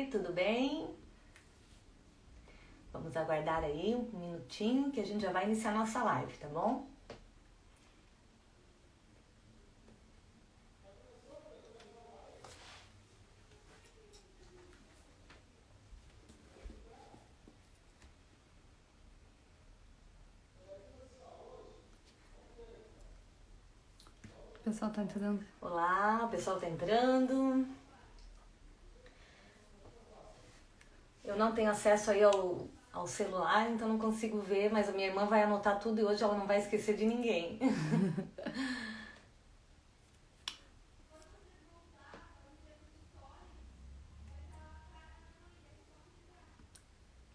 Oi, tudo bem? Vamos aguardar aí um minutinho que a gente já vai iniciar nossa live, tá bom? O pessoal tá entrando. Olá, o pessoal tá entrando. Eu não tenho acesso aí ao celular, então não consigo ver, mas a minha irmã vai anotar tudo e hoje ela não vai esquecer de ninguém.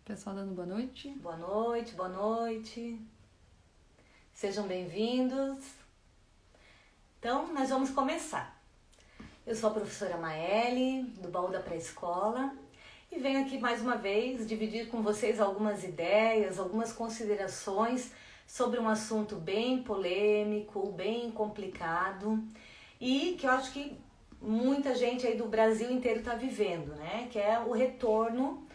Pessoal dando boa noite. Boa noite, boa noite. Sejam bem-vindos. Então, nós vamos começar. Eu sou a professora Maeli, do Baú da Pré-Escola, e venho aqui mais uma vez dividir com vocês algumas ideias, algumas considerações sobre um assunto bem polêmico, bem complicado e que eu acho que muita gente aí do Brasil inteiro está vivendo, né? Que é o retorno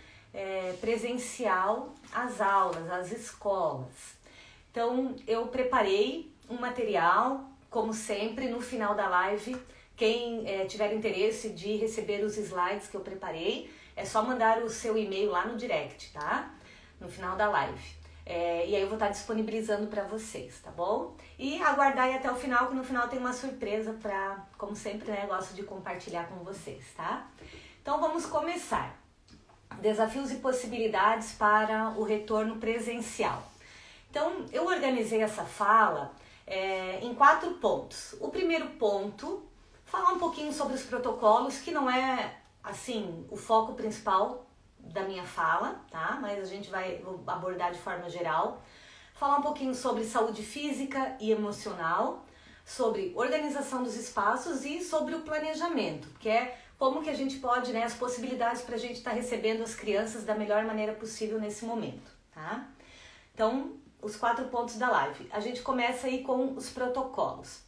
presencial às aulas, às escolas. Então, eu preparei um material, como sempre, no final da live. Quem tiver interesse de receber os slides que eu preparei, é só mandar o seu e-mail lá no direct, tá? No final da live. E aí eu vou estar disponibilizando para vocês, tá bom? E aguardar aí até o final, que no final tem uma surpresa para, como sempre, né? Eu gosto de compartilhar com vocês, tá? Então vamos começar. Desafios e possibilidades para o retorno presencial. Então, eu organizei essa fala em 4 pontos. O primeiro ponto, falar um pouquinho sobre os protocolos, que não é, assim, o foco principal da minha fala, tá? Mas a gente vai abordar de forma geral. Falar um pouquinho sobre saúde física e emocional, sobre organização dos espaços e sobre o planejamento, que é como que a gente pode, né, as possibilidades para a gente estar recebendo as crianças da melhor maneira possível nesse momento, tá? Então, os 4 pontos da live. A gente começa aí com os protocolos.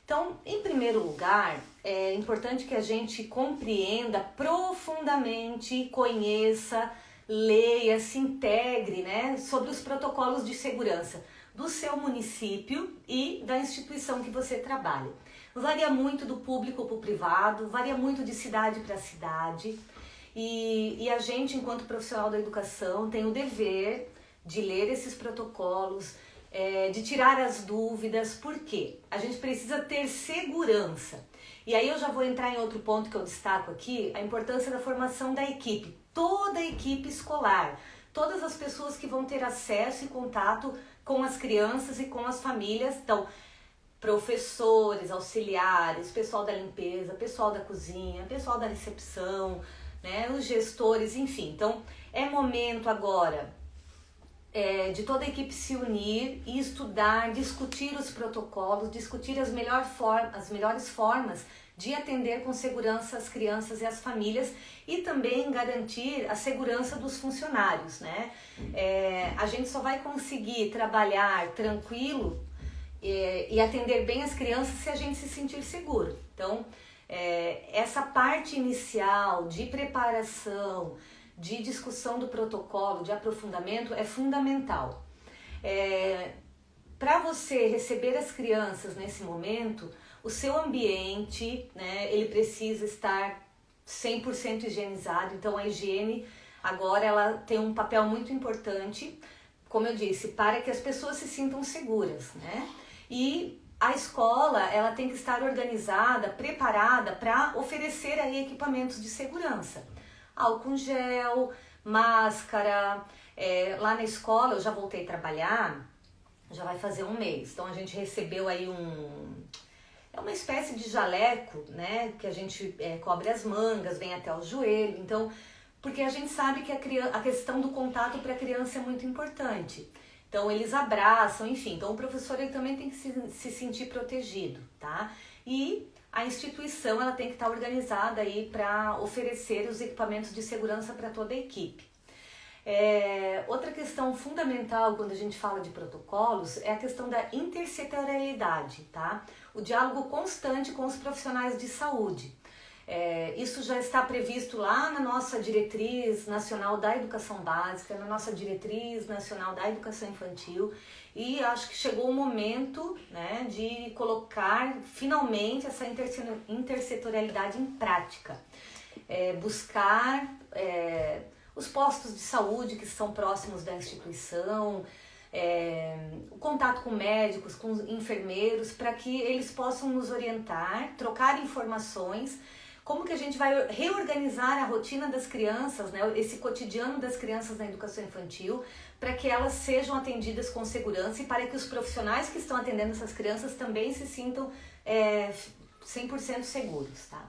Então, em primeiro lugar, é importante que a gente compreenda profundamente, conheça, leia, se integre, né, sobre os protocolos de segurança do seu município e da instituição que você trabalha. Varia muito do público para o privado, varia muito de cidade para cidade e a gente, enquanto profissional da educação, tem o dever de ler esses protocolos, de tirar as dúvidas, porque a gente precisa ter segurança. E aí eu já vou entrar em outro ponto que eu destaco aqui, a importância da formação da equipe, toda a equipe escolar, todas as pessoas que vão ter acesso e contato com as crianças e com as famílias, então professores, auxiliares, pessoal da limpeza, pessoal da cozinha, pessoal da recepção, né, os gestores, enfim. Então, é momento agora de toda a equipe se unir e estudar, discutir os protocolos, discutir as melhores formas de atender com segurança as crianças e as famílias e também garantir a segurança dos funcionários, né? A gente só vai conseguir trabalhar tranquilo e atender bem as crianças se a gente se sentir seguro. Então, essa parte inicial de preparação, de discussão do protocolo, de aprofundamento, é fundamental. Para você receber as crianças nesse momento, o seu ambiente, né, ele precisa estar 100% higienizado. Então, a higiene agora ela tem um papel muito importante, como eu disse, para que as pessoas se sintam seguras, né? E a escola ela tem que estar organizada, preparada para oferecer aí equipamentos de segurança. Álcool gel, máscara. Lá na escola eu já voltei a trabalhar, já vai fazer 1 mês. Então a gente recebeu aí uma espécie de jaleco, né? Que a gente cobre as mangas, vem até o joelho. Então, porque a gente sabe que a questão do contato para a criança é muito importante. Então eles abraçam, enfim. Então o professor ele também tem que se sentir protegido, tá? E a instituição ela tem que estar organizada aí para oferecer os equipamentos de segurança para toda a equipe. Outra questão fundamental quando a gente fala de protocolos é a questão da intersetorialidade, tá? O diálogo constante com os profissionais de saúde. Isso já está previsto lá na nossa Diretriz Nacional da Educação Básica, na nossa Diretriz Nacional da Educação Infantil, e acho que chegou o momento, né, de colocar finalmente essa intersetorialidade em prática. Buscar os postos de saúde que estão próximos da instituição, o contato com médicos, com enfermeiros, para que eles possam nos orientar, trocar informações, como que a gente vai reorganizar a rotina das crianças, né, esse cotidiano das crianças na educação infantil, para que elas sejam atendidas com segurança e para que os profissionais que estão atendendo essas crianças também se sintam 100% seguros, tá?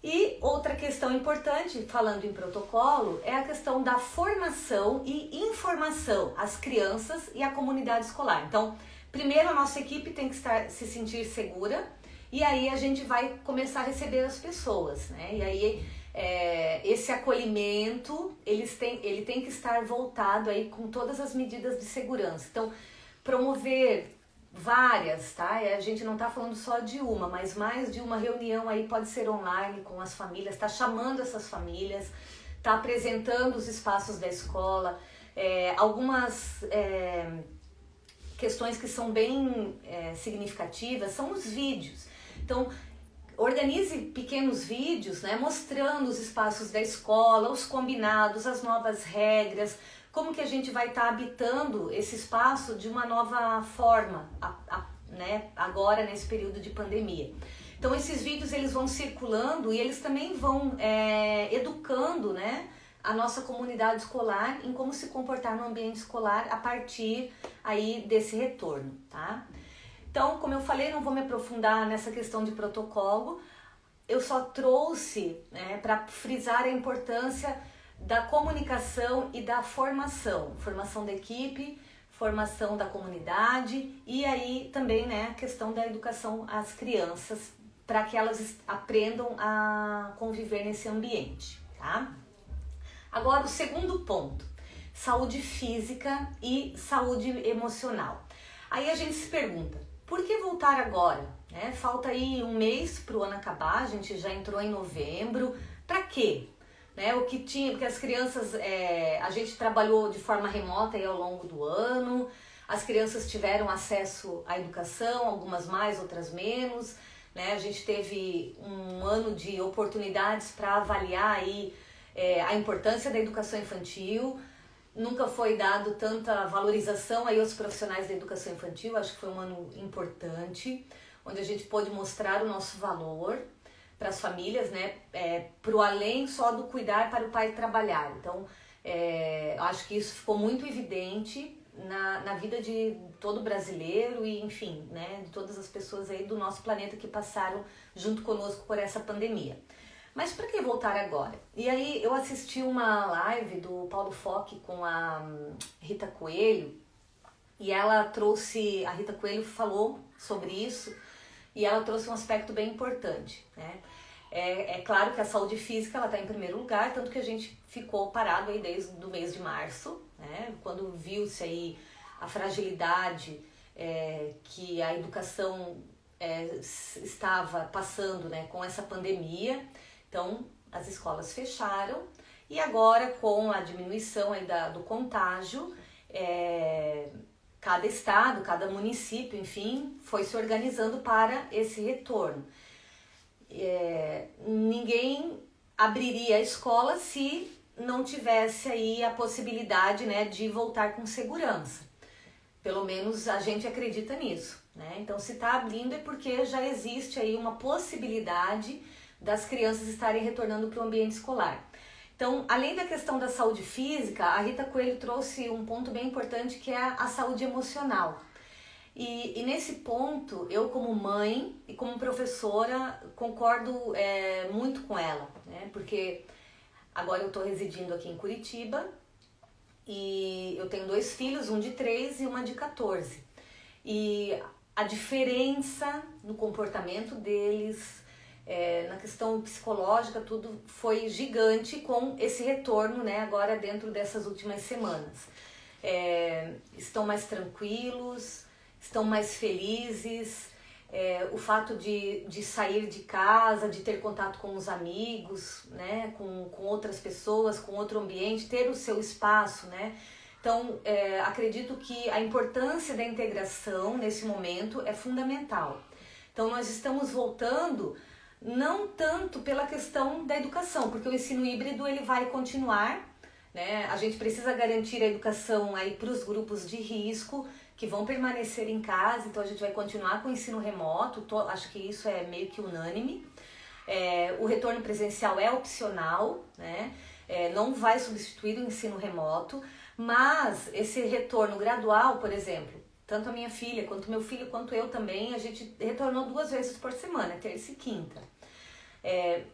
E outra questão importante, falando em protocolo, é a questão da formação e informação às crianças e à comunidade escolar. Então, primeiro a nossa equipe tem que se sentir segura, e aí a gente vai começar a receber as pessoas, né? E aí esse acolhimento, ele tem que estar voltado aí com todas as medidas de segurança. Então, promover várias, tá? A gente não tá falando só de uma, mas mais de uma reunião aí, pode ser online com as famílias, tá chamando essas famílias, tá apresentando os espaços da escola, algumas questões que são bem significativas são os vídeos. Então, organize pequenos vídeos, né, mostrando os espaços da escola, os combinados, as novas regras, como que a gente vai estar habitando esse espaço de uma nova forma, né, agora nesse período de pandemia. Então esses vídeos eles vão circulando e eles também vão educando, né, a nossa comunidade escolar em como se comportar no ambiente escolar a partir aí desse retorno, tá? Então, como eu falei, não vou me aprofundar nessa questão de protocolo, eu só trouxe, né, para frisar a importância da comunicação e da formação da equipe, formação da comunidade e aí também, né, a questão da educação às crianças para que elas aprendam a conviver nesse ambiente, tá? Agora o segundo ponto, saúde física e saúde emocional. Aí a gente se pergunta, por que voltar agora? Né? Falta aí um mês para o ano acabar, a gente já entrou em novembro, para quê? Né, porque as crianças, a gente trabalhou de forma remota aí ao longo do ano, as crianças tiveram acesso à educação, algumas mais, outras menos, né, a gente teve um ano de oportunidades para avaliar aí, a importância da educação infantil, nunca foi dado tanta valorização aí aos profissionais da educação infantil, acho que foi um ano importante, onde a gente pôde mostrar o nosso valor para as famílias, né, pro além só do cuidar para o pai trabalhar. Então, acho que isso ficou muito evidente na vida de todo brasileiro e, enfim, né, de todas as pessoas aí do nosso planeta que passaram junto conosco por essa pandemia. Mas para que voltar agora? E aí eu assisti uma live do Paulo Fock com a Rita Coelho e a Rita Coelho falou sobre isso. E ela trouxe um aspecto bem importante, né? É claro que a saúde física está em primeiro lugar, tanto que a gente ficou parado aí desde o mês de março, né? Quando viu-se aí a fragilidade que a educação estava passando, né, com essa pandemia. Então as escolas fecharam e agora com a diminuição aí do contágio, cada estado, cada município, enfim, foi se organizando para esse retorno. Ninguém abriria a escola se não tivesse aí a possibilidade, né, de voltar com segurança. Pelo menos a gente acredita nisso, né? Então se está abrindo é porque já existe aí uma possibilidade das crianças estarem retornando para o ambiente escolar. Então, além da questão da saúde física, a Rita Coelho trouxe um ponto bem importante que é a saúde emocional. E nesse ponto, eu como mãe e como professora concordo muito com ela, né? Porque agora eu estou residindo aqui em Curitiba e eu tenho 2 filhos, um de 3 e uma de 14. E a diferença no comportamento deles, na questão psicológica, tudo foi gigante com esse retorno, né, agora dentro dessas últimas semanas. Estão mais tranquilos, estão mais felizes, o fato de sair de casa, de ter contato com os amigos, né, com outras pessoas, com outro ambiente, ter o seu espaço, né? Então, acredito que a importância da integração nesse momento é fundamental. Então, nós estamos voltando não tanto pela questão da educação, porque o ensino híbrido ele vai continuar, né? A gente precisa garantir a educação aí para os grupos de risco, que vão permanecer em casa, então a gente vai continuar com o ensino remoto, acho que isso é meio que unânime. O retorno presencial é opcional, né? Não vai substituir o ensino remoto, mas esse retorno gradual, por exemplo, tanto a minha filha, quanto meu filho, quanto eu também, a gente retornou 2 vezes por semana, terça e quinta.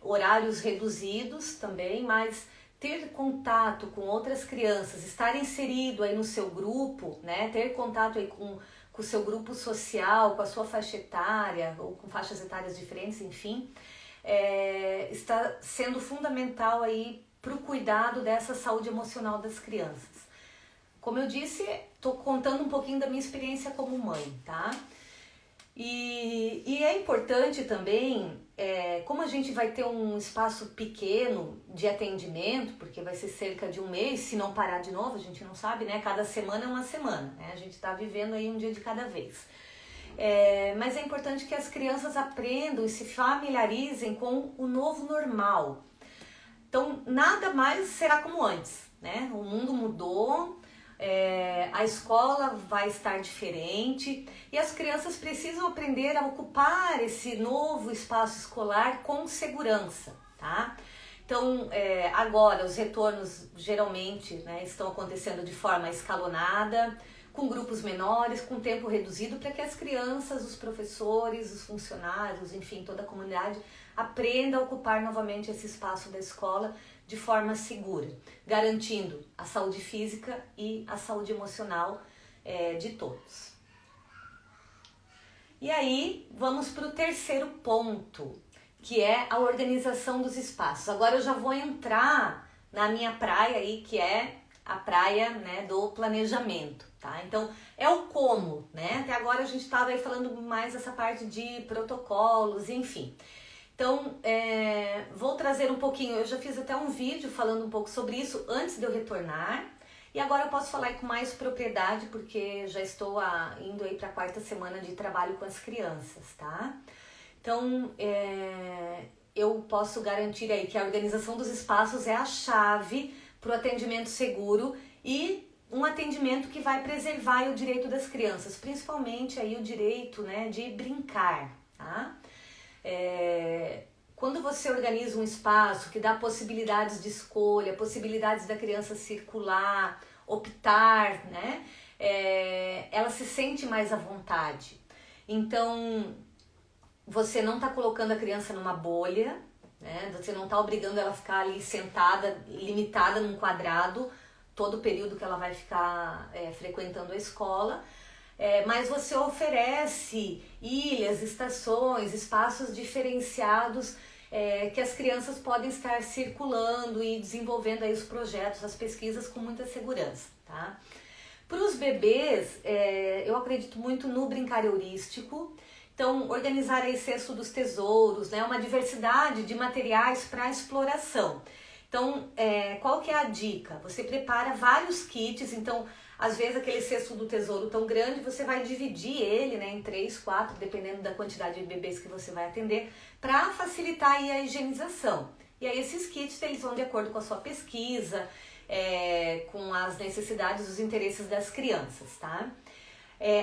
Horários reduzidos também, mas ter contato com outras crianças, estar inserido aí no seu grupo, né? Ter contato aí com o seu grupo social, com a sua faixa etária, ou com faixas etárias diferentes, enfim, está sendo fundamental aí para o cuidado dessa saúde emocional das crianças. Como eu disse, estou contando um pouquinho da minha experiência como mãe, tá? E é importante também, como a gente vai ter um espaço pequeno de atendimento, porque vai ser cerca de 1 mês, se não parar de novo, a gente não sabe, né? Cada semana é uma semana, né? A gente está vivendo aí um dia de cada vez. Mas é importante que as crianças aprendam e se familiarizem com o novo normal. Então, nada mais será como antes, né? O mundo mudou, a escola vai estar diferente e as crianças precisam aprender a ocupar esse novo espaço escolar com segurança, tá? Então, agora os retornos geralmente, né, estão acontecendo de forma escalonada, com grupos menores, com tempo reduzido, para que as crianças, os professores, os funcionários, enfim, toda a comunidade aprenda a ocupar novamente esse espaço da escola de forma segura, garantindo a saúde física e a saúde emocional de todos. E aí, vamos para o terceiro ponto, que é a organização dos espaços. Agora eu já vou entrar na minha praia aí, que é a praia, né, do planejamento, tá? Então, é o como, né? Até agora a gente estava aí falando mais essa parte de protocolos, enfim. Então, vou trazer um pouquinho, eu já fiz até um vídeo falando um pouco sobre isso antes de eu retornar, e agora eu posso falar com mais propriedade, porque já estou indo aí para a 4ª semana de trabalho com as crianças, tá? Então, eu posso garantir aí que a organização dos espaços é a chave para o atendimento seguro e um atendimento que vai preservar o direito das crianças, principalmente aí o direito, né, de brincar, tá? Quando você organiza um espaço que dá possibilidades de escolha, possibilidades da criança circular, optar, né, ela se sente mais à vontade. Então, você não está colocando a criança numa bolha, né, você não está obrigando ela a ficar ali sentada, limitada num quadrado, todo o período que ela vai ficar frequentando a escola. Mas você oferece ilhas, estações, espaços diferenciados que as crianças podem estar circulando e desenvolvendo aí os projetos, as pesquisas com muita segurança, tá? Para os bebês, eu acredito muito no brincar heurístico. Então, organizar aí cesto dos tesouros, né? Uma diversidade de materiais para exploração. Então, qual que é a dica? Você prepara vários kits, então às vezes aquele cesto do tesouro tão grande, você vai dividir ele, né, em 3, 4, dependendo da quantidade de bebês que você vai atender, para facilitar aí a higienização. E aí esses kits, eles vão de acordo com a sua pesquisa, com as necessidades, os interesses das crianças, tá?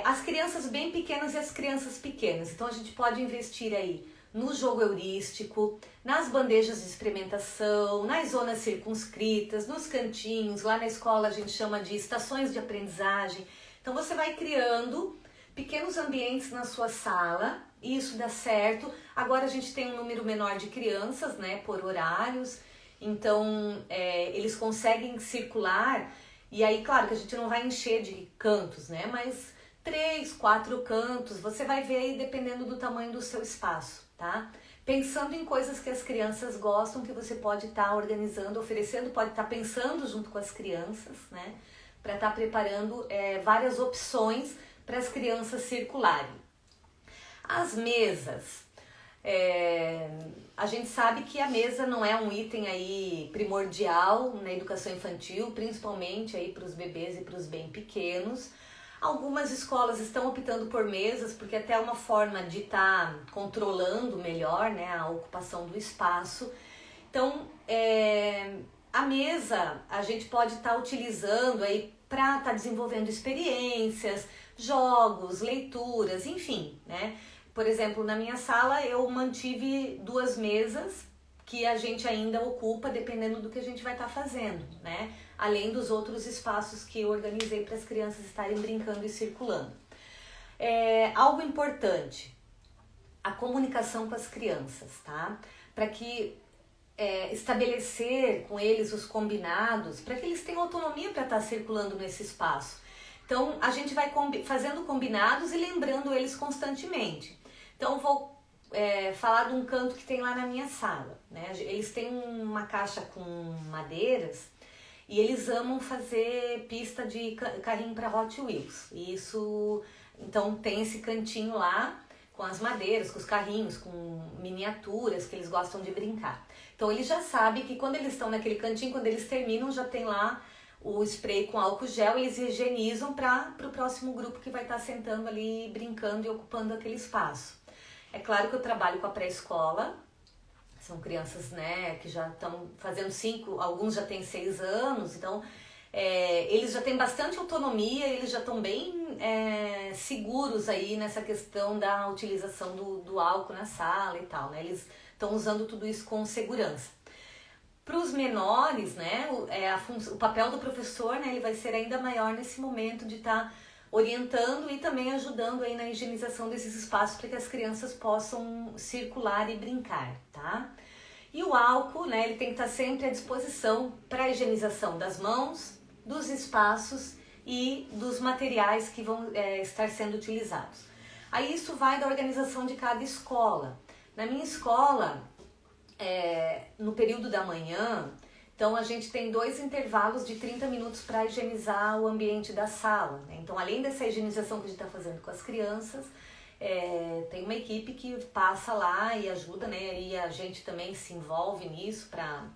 As crianças bem pequenas e as crianças pequenas, então a gente pode investir aí no jogo heurístico, nas bandejas de experimentação, nas zonas circunscritas, nos cantinhos, lá na escola a gente chama de estações de aprendizagem. Então você vai criando pequenos ambientes na sua sala, e isso dá certo. Agora a gente tem um número menor de crianças, né, por horários, então eles conseguem circular, e aí claro que a gente não vai encher de cantos, né, mas 3, 4 cantos, você vai ver aí dependendo do tamanho do seu espaço, tá? Pensando em coisas que as crianças gostam, que você pode estar organizando, oferecendo, pode estar pensando junto com as crianças, né? Para estar preparando várias opções para as crianças circularem. As mesas. A gente sabe que a mesa não é um item aí primordial na educação infantil, principalmente aí para os bebês e para os bem pequenos. Algumas escolas estão optando por mesas, porque até é uma forma de estar controlando melhor, né, a ocupação do espaço. Então, a mesa a gente pode estar utilizando aí para estar desenvolvendo experiências, jogos, leituras, enfim, né? Por exemplo, na minha sala eu mantive 2 mesas que a gente ainda ocupa dependendo do que a gente vai estar fazendo, né? Além dos outros espaços que eu organizei para as crianças estarem brincando e circulando. Algo importante, a comunicação com as crianças, tá? Para que estabelecer com eles os combinados, para que eles tenham autonomia para estar circulando nesse espaço. Então, a gente vai fazendo combinados e lembrando eles constantemente. Então, vou falar de um canto que tem lá na minha sala, né? Eles têm uma caixa com madeiras e eles amam fazer pista de carrinho para Hot Wheels. Então, tem esse cantinho lá com as madeiras, com os carrinhos, com miniaturas que eles gostam de brincar. Então, eles já sabem que quando eles estão naquele cantinho, quando eles terminam, já tem lá o spray com álcool gel, eles higienizam para o próximo grupo que vai estar sentando ali, brincando e ocupando aquele espaço. É claro que eu trabalho com a pré-escola, são crianças, né, que já estão fazendo 5, alguns já têm 6 anos, então eles já têm bastante autonomia, eles já estão bem seguros aí nessa questão da utilização do álcool na sala e tal, né, eles estão usando tudo isso com segurança. Para os menores, né, o papel do professor, né, ele vai ser ainda maior nesse momento de estar orientando e também ajudando aí na higienização desses espaços para que as crianças possam circular e brincar, tá? E o álcool, né, ele tem que estar sempre à disposição para a higienização das mãos, dos espaços e dos materiais que vão estar sendo utilizados. Aí isso vai da organização de cada escola. Na minha escola, no período da manhã, então a gente tem 2 intervalos de 30 minutos para higienizar o ambiente da sala, né? Então, além dessa higienização que a gente está fazendo com as crianças, tem uma equipe que passa lá e ajuda, né? E a gente também se envolve nisso para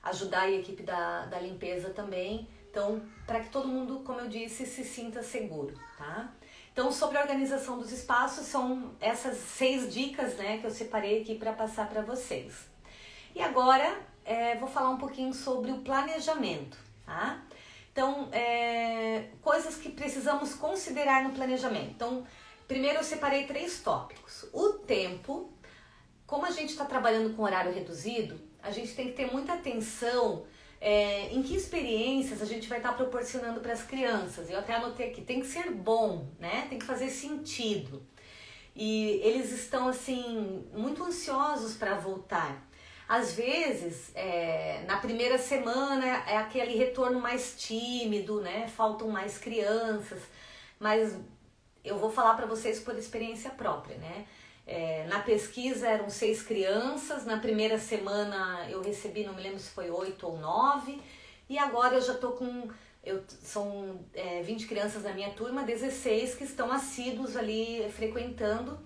ajudar a equipe da limpeza também. Então, para que todo mundo, como eu disse, se sinta seguro, tá? Então, sobre a organização dos espaços, são essas 6 dicas, né, que eu separei aqui para passar para vocês. E agora, vou falar um pouquinho sobre o planejamento, tá? Então, coisas que precisamos considerar no planejamento. Então, primeiro eu separei 3 tópicos. O tempo, como a gente está trabalhando com horário reduzido, a gente tem que ter muita atenção em que experiências a gente vai estar proporcionando para as crianças. Eu até anotei aqui, tem que ser bom, né? Tem que fazer sentido. E eles estão, assim, muito ansiosos para voltar. Às vezes, na primeira semana é aquele retorno mais tímido, né? Faltam mais crianças, mas eu vou falar para vocês por experiência própria, né? Na pesquisa eram 6 crianças, na primeira semana eu recebi, não me lembro se foi 8 ou 9, e agora eu já tô com, são 20 crianças na minha turma, 16 que estão assíduos ali frequentando.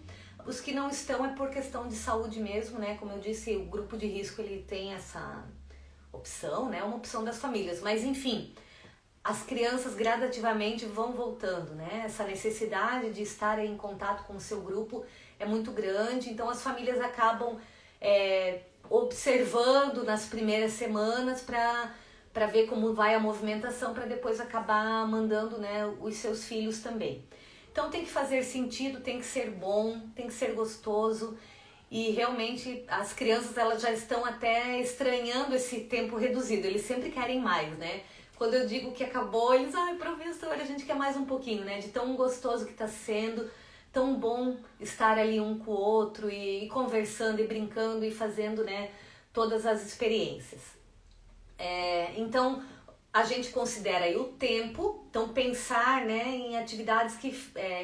Os que não estão é por questão de saúde mesmo, né? Como eu disse, o grupo de risco ele tem essa opção, né? Uma opção das famílias, mas enfim, as crianças gradativamente vão voltando, né? Essa necessidade de estar em contato com o seu grupo é muito grande, então as famílias acabam observando nas primeiras semanas para ver como vai a movimentação, para depois acabar mandando, né, os seus filhos também. Então tem que fazer sentido, tem que ser bom, tem que ser gostoso e realmente as crianças elas já estão até estranhando esse tempo reduzido, eles sempre querem mais, né? Quando eu digo que acabou, eles, professora, a gente quer mais um pouquinho, né? De tão gostoso que está sendo, tão bom estar ali um com o outro e conversando e brincando e fazendo, né, todas as experiências. Então, a gente considera aí o tempo, então pensar, né, em atividades,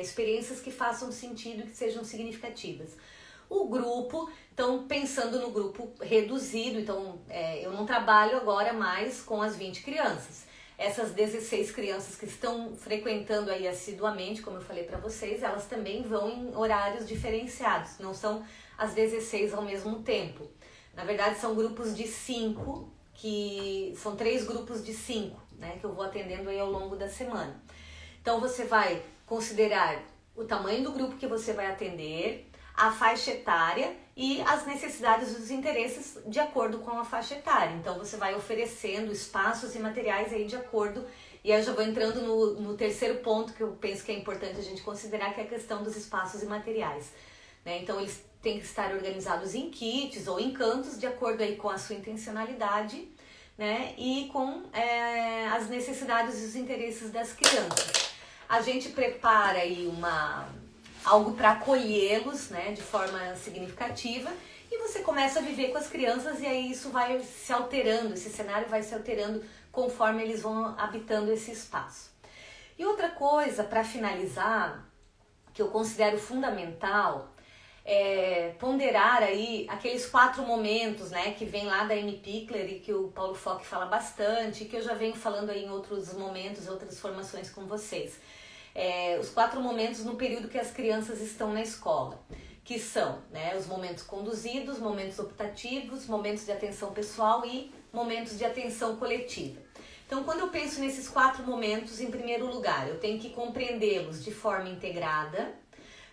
experiências que façam sentido e que sejam significativas. O grupo, então pensando no grupo reduzido, então eu não trabalho agora mais com as 20 crianças. essas 16 crianças que estão frequentando aí assiduamente, como eu falei para vocês, elas também vão em horários diferenciados, não são as 16 ao mesmo tempo. Na verdade, são grupos de 5, que são 3 grupos de 5, né, que eu vou atendendo aí ao longo da semana. Então, você vai considerar o tamanho do grupo que você vai atender, a faixa etária e as necessidades e os interesses de acordo com a faixa etária. Então, você vai oferecendo espaços e materiais aí de acordo. E aí eu já vou entrando no terceiro ponto que eu penso que é importante a gente considerar, que é a questão dos espaços e materiais, né? Então, eles têm que estar organizados em kits ou em cantos de acordo aí com a sua intencionalidade, né? E com as necessidades e os interesses das crianças. A gente prepara aí algo para acolhê-los, né, de forma significativa, e você começa a viver com as crianças, e aí isso vai se alterando, esse cenário vai se alterando conforme eles vão habitando esse espaço. E outra coisa, para finalizar, que eu considero fundamental, é ponderar aí aqueles 4 momentos, né, que vem lá da Amy Pickler e que o Paulo Fock fala bastante, que eu já venho falando aí em outros momentos, outras formações com vocês. Os 4 momentos no período que as crianças estão na escola, que são, né, os momentos conduzidos, momentos optativos, momentos de atenção pessoal e momentos de atenção coletiva. Então, quando eu penso nesses 4 momentos, em primeiro lugar, eu tenho que compreendê-los de forma integrada,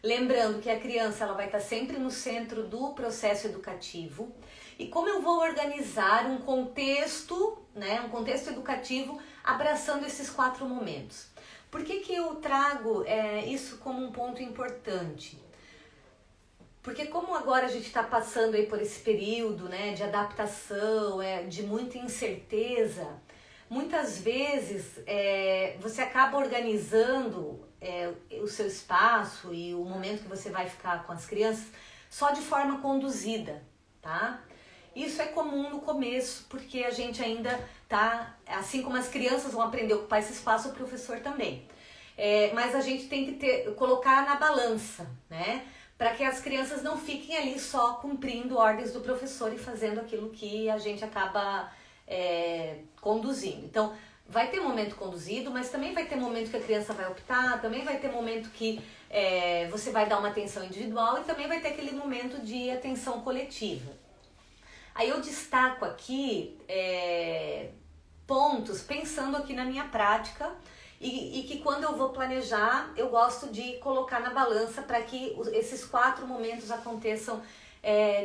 lembrando que a criança ela vai estar sempre no centro do processo educativo, e como eu vou organizar um contexto, né, um contexto educativo abraçando esses 4 momentos. Por que eu trago isso como um ponto importante? Porque como agora a gente está passando aí por esse período, né, de adaptação, de muita incerteza, muitas vezes você acaba organizando o seu espaço e o momento que você vai ficar com as crianças só de forma conduzida, tá? Isso é comum no começo, porque a gente ainda tá, assim como as crianças vão aprender a ocupar esse espaço, o professor também. Mas a gente tem que colocar na balança, né? Para que as crianças não fiquem ali só cumprindo ordens do professor e fazendo aquilo que a gente acaba conduzindo. Então, vai ter momento conduzido, mas também vai ter momento que a criança vai optar, também vai ter momento que você vai dar uma atenção individual e também vai ter aquele momento de atenção coletiva. Aí eu destaco aqui pontos, pensando aqui na minha prática, e que quando eu vou planejar, eu gosto de colocar na balança para que esses 4 momentos aconteçam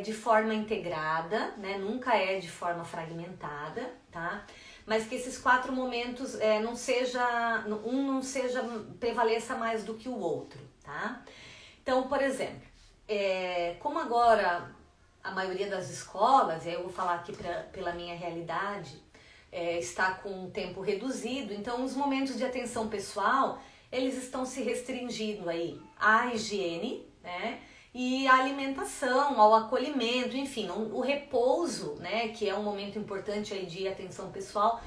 de forma integrada, né? Nunca de forma fragmentada, tá? Mas que esses 4 momentos não seja prevaleça mais do que o outro, tá? Então, por exemplo, como agora a maioria das escolas, eu vou falar aqui pela minha realidade, está com um tempo reduzido, então os momentos de atenção pessoal, eles estão se restringindo aí à higiene, né, e à alimentação, ao acolhimento, enfim, o repouso, né, que é um momento importante aí de atenção pessoal,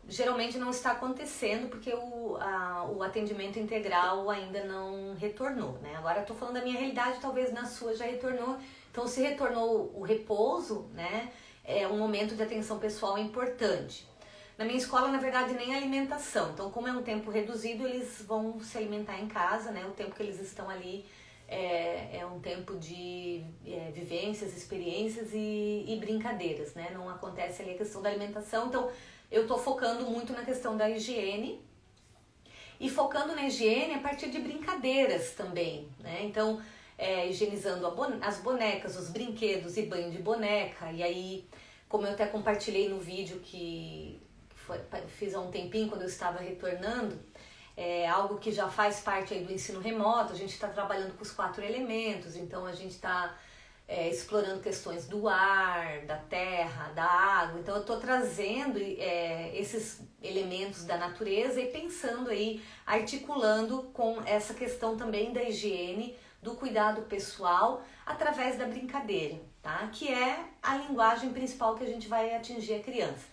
geralmente não está acontecendo porque o atendimento integral ainda não retornou, né. Agora eu estou falando da minha realidade, talvez na sua já retornou. Então, se retornou o repouso, né, é um momento de atenção pessoal importante. Na minha escola, na verdade, nem alimentação. Então, como é um tempo reduzido, eles vão se alimentar em casa, né? O tempo que eles estão ali é um tempo de vivências, experiências e brincadeiras, né? Não acontece ali a questão da alimentação. Então, eu estou focando muito na questão da higiene e focando na higiene a partir de brincadeiras também, né? Então, higienizando as bonecas, os brinquedos e banho de boneca. E aí, como eu até compartilhei no vídeo que fiz há um tempinho, quando eu estava retornando, algo que já faz parte aí do ensino remoto, a gente está trabalhando com os 4 elementos, então a gente está explorando questões do ar, da terra, da água. Então eu estou trazendo esses elementos da natureza e pensando aí, articulando com essa questão também da higiene, do cuidado pessoal através da brincadeira, tá? Que é a linguagem principal que a gente vai atingir a criança.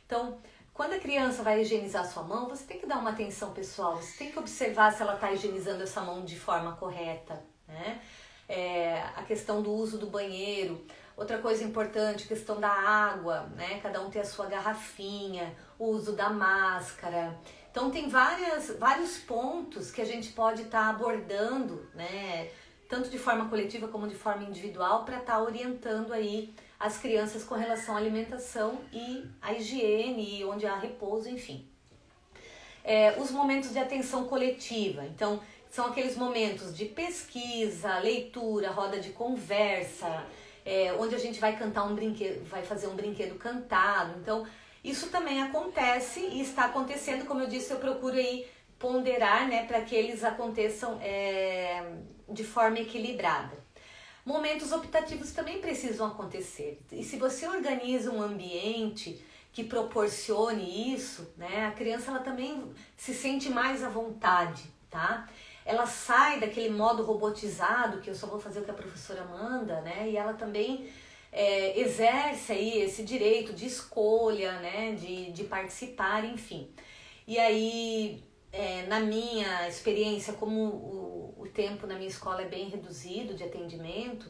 Então, quando a criança vai higienizar sua mão, você tem que dar uma atenção pessoal, você tem que observar se ela está higienizando essa mão de forma correta, né? A questão do uso do banheiro. Outra coisa importante, questão da água, né? Cada um ter a sua garrafinha, o uso da máscara. Então tem vários pontos que a gente pode estar abordando, né? Tanto de forma coletiva como de forma individual, para estar orientando aí as crianças com relação à alimentação e à higiene, e onde há repouso, enfim. Os momentos de atenção coletiva, então são aqueles momentos de pesquisa, leitura, roda de conversa, onde a gente vai cantar um brinquedo, vai fazer um brinquedo cantado. Então isso também acontece e está acontecendo, como eu disse, eu procuro aí ponderar, né, para que eles aconteçam de forma equilibrada. Momentos optativos também precisam acontecer. E se você organiza um ambiente que proporcione isso, né, a criança ela também se sente mais à vontade, tá? Ela sai daquele modo robotizado, que eu só vou fazer o que a professora manda, né? E ela também exerce aí esse direito de escolha, né? De participar, enfim. E aí, na minha experiência, como o tempo na minha escola é bem reduzido de atendimento,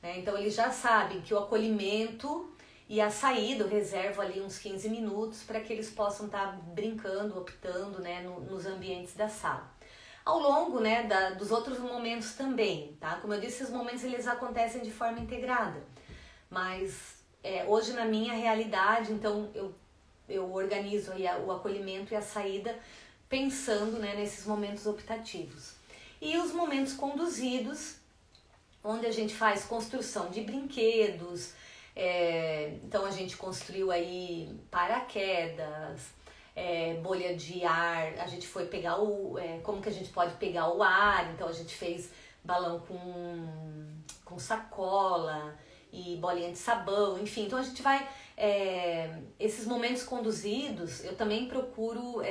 né? Então eles já sabem que o acolhimento e a saída, eu reservo ali uns 15 minutos para que eles possam estar brincando, optando, né, nos ambientes da sala. Ao longo, né, dos outros momentos também, tá? Como eu disse, esses momentos eles acontecem de forma integrada, mas hoje na minha realidade, então eu organizo aí o acolhimento e a saída pensando, né, nesses momentos optativos. E os momentos conduzidos, onde a gente faz construção de brinquedos, então a gente construiu aí paraquedas, bolha de ar, a gente foi pegar como que a gente pode pegar o ar, então a gente fez balão com sacola e bolinha de sabão, enfim, então a gente vai, esses momentos conduzidos, eu também procuro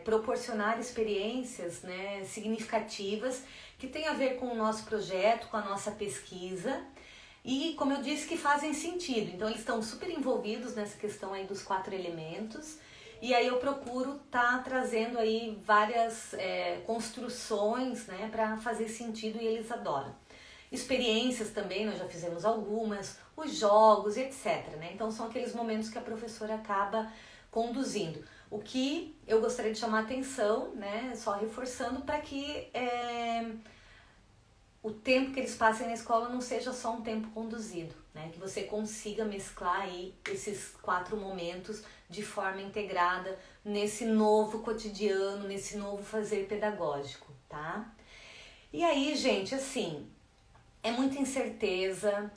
proporcionar experiências, né, significativas que tem a ver com o nosso projeto, com a nossa pesquisa, e como eu disse, que fazem sentido. Então eles estão super envolvidos nessa questão aí dos 4 elementos, e aí eu procuro estar trazendo aí várias construções, né, para fazer sentido, e eles adoram. Experiências também, nós já fizemos algumas, os jogos, etc, né? Então são aqueles momentos que a professora acaba conduzindo. O que eu gostaria de chamar a atenção, né, só reforçando, para que o tempo que eles passem na escola não seja só um tempo conduzido, né? Que você consiga mesclar aí esses 4 momentos de forma integrada nesse novo cotidiano, nesse novo fazer pedagógico, tá? E aí, gente, assim, é muita incerteza,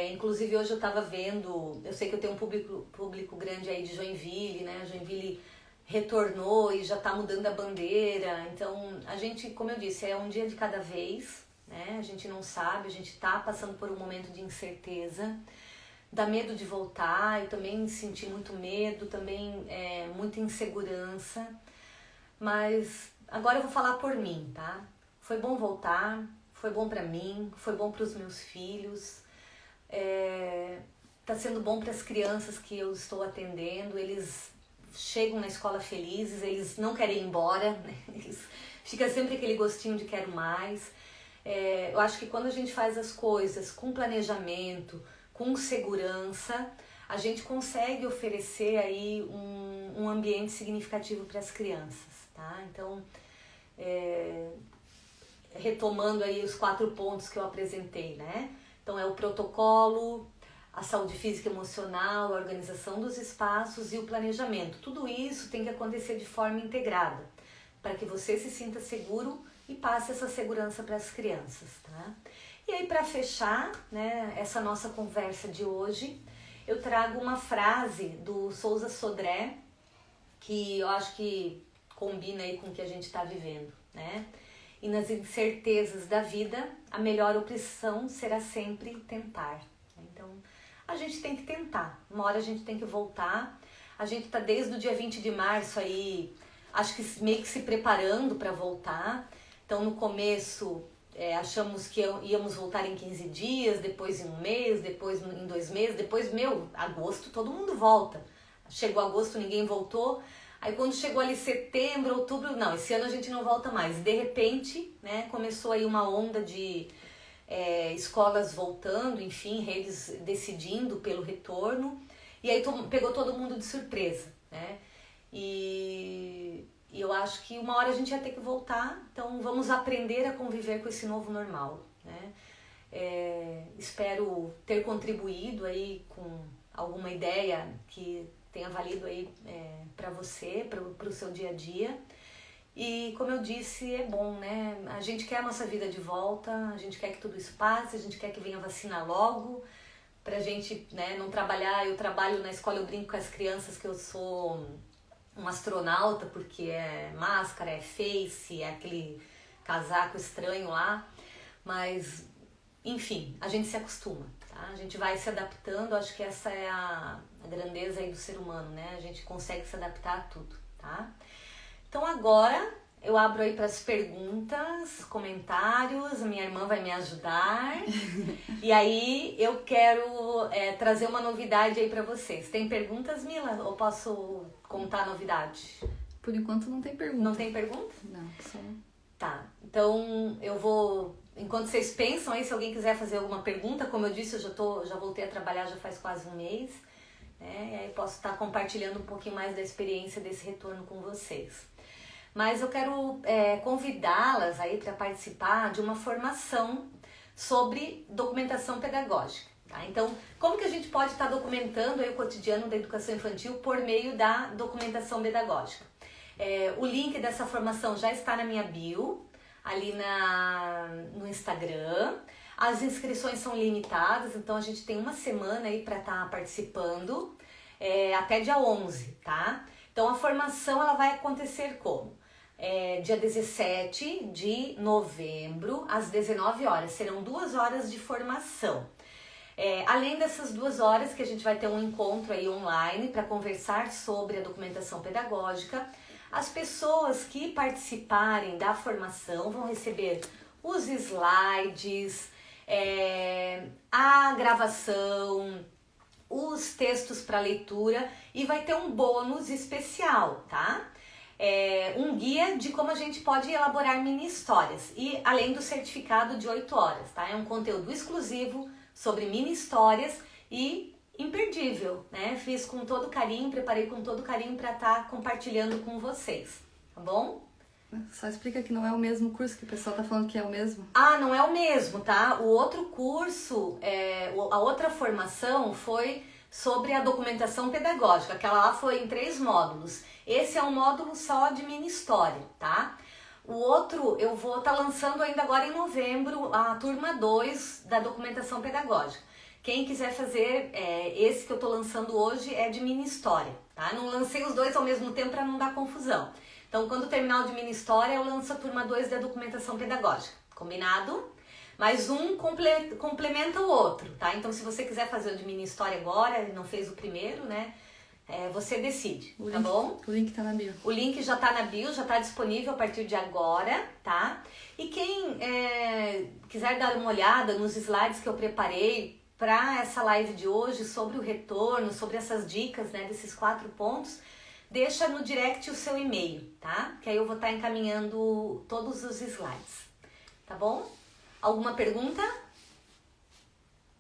inclusive hoje eu estava vendo, eu sei que eu tenho um público grande aí de Joinville, né? Joinville retornou e já está mudando a bandeira, então a gente, como eu disse, é um dia de cada vez, né? A gente não sabe, a gente está passando por um momento de incerteza, dá medo de voltar, eu também senti muito medo, também muita insegurança, mas agora eu vou falar por mim, tá? Foi bom voltar, foi bom pra mim, foi bom para os meus filhos, tá sendo bom para as crianças que eu estou atendendo, eles chegam na escola felizes, eles não querem ir embora, né? Fica sempre aquele gostinho de quero mais. Eu acho que quando a gente faz as coisas com planejamento, com segurança, a gente consegue oferecer aí um ambiente significativo para as crianças, tá? Então, retomando aí os 4 pontos que eu apresentei, né? Então é o protocolo, a saúde física e emocional, a organização dos espaços e o planejamento. Tudo isso tem que acontecer de forma integrada, para que você se sinta seguro e passe essa segurança para as crianças, tá? E aí, para fechar, né, essa nossa conversa de hoje, eu trago uma frase do Souza Sodré, que eu acho que combina aí com o que a gente está vivendo, né? E nas incertezas da vida, a melhor opção será sempre tentar. Então, a gente tem que tentar. Uma hora a gente tem que voltar. A gente está desde o dia 20 de março aí, acho que meio que se preparando para voltar. Então, no começo, achamos que íamos voltar em 15 dias, depois em 1 mês, depois em 2 meses, depois, agosto todo mundo volta. Chegou agosto, ninguém voltou. Aí quando chegou ali setembro, outubro, não, esse ano a gente não volta mais. De repente, né, começou aí uma onda de escolas voltando, enfim, redes decidindo pelo retorno. E aí pegou todo mundo de surpresa, né? E eu acho que uma hora a gente ia ter que voltar, então vamos aprender a conviver com esse novo normal, né? Espero ter contribuído aí com alguma ideia que tenha valido aí para você, para o seu dia a dia. E como eu disse, é bom, né? A gente quer a nossa vida de volta, a gente quer que tudo isso passe, a gente quer que venha a vacina logo, pra gente, né, não trabalhar. Eu trabalho na escola, eu brinco com as crianças que eu sou um astronauta, porque é máscara, é face, é aquele casaco estranho lá, mas enfim, a gente se acostuma, tá? A gente vai se adaptando, acho que essa é a grandeza aí do ser humano, né? A gente consegue se adaptar a tudo, tá? Então agora eu abro aí para as perguntas, comentários, a minha irmã vai me ajudar. E aí eu quero trazer uma novidade aí para vocês. Tem perguntas, Mila? Ou posso contar a novidade? Por enquanto não tem pergunta. Não tem pergunta? Não, só... Tá, então eu vou... Enquanto vocês pensam aí, se alguém quiser fazer alguma pergunta, como eu disse, eu já voltei a trabalhar já faz quase um mês, né? E aí posso estar compartilhando um pouquinho mais da experiência desse retorno com vocês. Mas eu quero convidá-las aí para participar de uma formação sobre documentação pedagógica. Tá? Então, como que a gente pode estar documentando aí o cotidiano da educação infantil por meio da documentação pedagógica? O link dessa formação já está na minha bio, ali no Instagram. As inscrições são limitadas, então a gente tem uma semana aí para estar participando, até dia 11, tá? Então a formação ela vai acontecer como? Dia 17 de novembro, às 19 horas. Serão 2 horas de formação. Além dessas 2 horas que a gente vai ter um encontro aí online para conversar sobre a documentação pedagógica, as pessoas que participarem da formação vão receber os slides, a gravação, os textos para leitura e vai ter um bônus especial, tá? Um guia de como a gente pode elaborar mini histórias e além do certificado de 8 horas, tá? É um conteúdo exclusivo sobre mini histórias e imperdível, né? Fiz com todo carinho, preparei com todo carinho para estar compartilhando com vocês, tá bom? Só explica que não é o mesmo curso, que o pessoal tá falando que é o mesmo. Ah, não é o mesmo, tá? O outro curso, a outra formação foi sobre a documentação pedagógica, aquela lá foi em 3 módulos. Esse é um módulo só de mini história, tá? O outro eu vou estar lançando ainda agora em novembro, a turma 2 da documentação pedagógica. Quem quiser fazer, esse que eu tô lançando hoje é de mini história, tá? Não lancei os 2 ao mesmo tempo para não dar confusão. Então, quando terminar o de mini história, eu lanço a turma 2 da documentação pedagógica, combinado? Mas um complementa o outro, tá? Então, se você quiser fazer o de mini história agora, não fez o primeiro, né? Você decide, tá bom? O link tá na bio. O link já tá na bio, já tá disponível a partir de agora, tá? E quem quiser dar uma olhada nos slides que eu preparei para essa live de hoje sobre o retorno, sobre essas dicas, né, desses 4 pontos, deixa no direct o seu e-mail, tá? Que aí eu vou estar encaminhando todos os slides, tá bom? Alguma pergunta?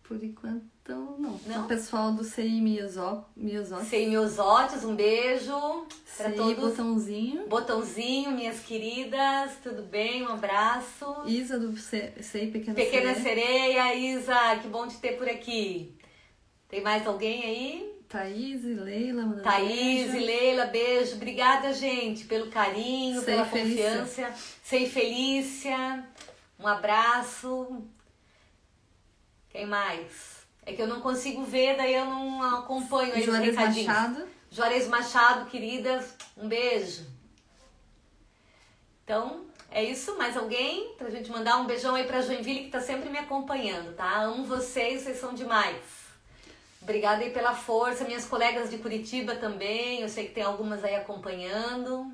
Por enquanto, não. Não? O pessoal do CI Miosótis. CI Miosótis, um beijo para todos. Botãozinho. Botãozinho, minhas queridas, tudo bem? Um abraço. Isa do CI Pequena Sereia. Isa, que bom te ter por aqui. Tem mais alguém aí? Thaís e Leila. Thaís e Leila, beijo. Obrigada, gente, pelo carinho, pela confiança. Sei Felícia, um abraço. Quem mais? É que eu não consigo ver, daí eu não acompanho aí os recadinhos. Machado. Juarez Machado, queridas, um beijo. Então, é isso. Mais alguém? Pra gente mandar um beijão aí pra Joinville, que tá sempre me acompanhando, tá? Amo vocês são demais. Obrigada aí pela força. Minhas colegas de Curitiba também, eu sei que tem algumas aí acompanhando.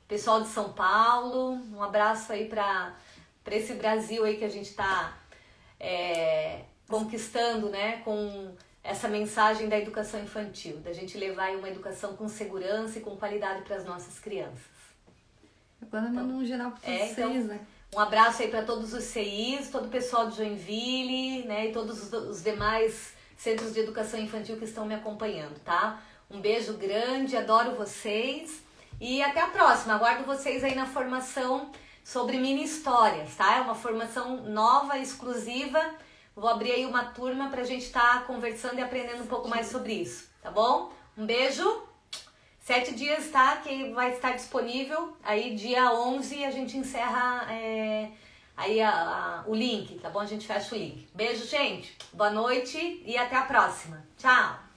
Pessoal de São Paulo, um abraço aí pra esse Brasil aí que a gente tá conquistando, né, com essa mensagem da educação infantil, da gente levar aí uma educação com segurança e com qualidade para as nossas crianças. Agora manda um geral para vocês, então, né? Um abraço aí para todos os CIs, todo o pessoal de Joinville, né, e todos os demais centros de educação infantil que estão me acompanhando, tá? Um beijo grande, adoro vocês e até a próxima. Aguardo vocês aí na formação sobre mini histórias, tá? É uma formação nova, exclusiva. Vou abrir aí uma turma pra gente estar conversando e aprendendo um pouco mais sobre isso, tá bom? Um beijo. 7 dias, tá? Que vai estar disponível. Aí dia 11 a gente encerra aí o link, tá bom? A gente fecha o link. Beijo, gente. Boa noite e até a próxima. Tchau.